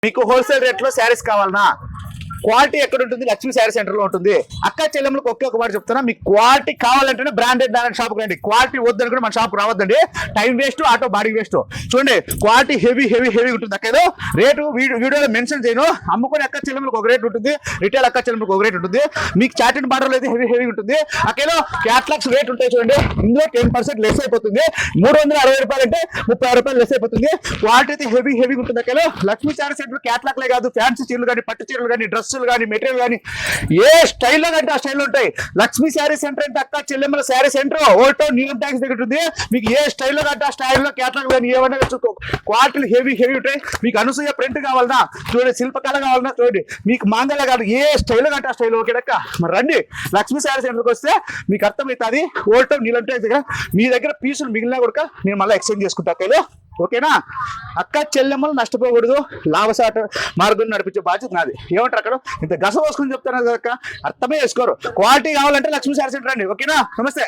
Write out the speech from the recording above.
మీకు wholesale rate లో శారీస్ కావాలన్నా క్వాలిటీ ఎక్కడ ఉంటుంది? లక్ష్మీ శారీ సెంటర్ లో ఉంటుంది. అక్క చెల్లెమ్మలకు ఒకే ఒక మాట చెప్తున్నా, మీకు క్వాలిటీ కావాలంటేనే బ్రాండెడ్ దాని షాప్ రండి. క్వాలిటీ వద్దని కూడా మన షాప్ రావద్దండి. Time waste, auto body waste. చూడండి క్వాలిటీ హెవీ హెవీ హెవీ ఉంటుంది. అక్కేదో రేటు వీడియోలో మెన్షన్ చేయను. అమ్ముకునే అక్క చెల్లెమ్మలకు ఒక రేట్ ఉంటుంది, రిటైల్ అక్క చెల్లెమ్మలకు ఒక రేట్ ఉంటుంది. మీకు చాటిన్ బార్డర్లో అయితే హెవీ హెవీ ఉంటుంది. అక్కేదో క్యాట్లాగ్స్ రేట్ ఉంటాయి చూడండి. ఇందులో 10% లెస్ అయిపోతుంది. 360 రూపాయలు అంటే 30 రూపాయలు లెస్ అయిపోతుంది. క్వాలిటీ అయితే హెవీ హెవీ ఉంటుంది. అక్కేదో లక్ష్మీ శారీ సెంటర్ క్యాట్లాగ్లే కాదు, ఫ్యాన్సీ చీరలు కానీ, పట్టు చీరలు కానీ, డ్రెస్సులు కానీ, మెటీరియల్ కానీ ఏ స్టైల్లో కంటే ఆ స్టైల్లో ఉంటాయి. లక్ష్మీ శారీ సెంటర్ అంటే అక్క చెల్లెమ్మల శారీ సెంటర్ ఓటో నీలం ట్యాక్స్ దగ్గర ఉంటుంది. మీకు ఏ స్టైల్లో కంటే ఆ స్టైల్లో క్యాట్లాగ్ కానీ ఏమన్నా క్వాలిటీలు హెవీ హెవీ ఉంటాయి. మీకు అనసూయ ప్రింట్ కావాలన్నా చూడండి, శిల్పకళ కావాలన్నా చూడండి, మీకు మాంగళ్య కాదు, ఏ స్టైల్లో కంటే ఆ స్టైల్ ఓకేడక్క. మరి రండి లక్ష్మీ శారీ సెంటర్కి వస్తే మీకు అర్థమవుతుంది. ఓటో నీలం ట్యాక్స్ దగ్గర మీ దగ్గర పీసులు మిగిలినా కూడా నేను మళ్ళీ ఎక్స్చేంజ్ చేసుకుంటా అక్కలో. ఓకేనా? అక్క చెల్లెమ్మలు నష్టపోకూడదు, లాభసాట మార్గం నడిపించే బాధ్యత నాది. ఏమంటారు అక్కడ? ఇంత గస పోసుకుని చెప్తాను కదా అక్క, అర్థమే చేసుకోరు. క్వాలిటీ కావాలంటే లక్ష్మీ శారీ సెంటర్ రండి. ఓకేనా? నమస్తే.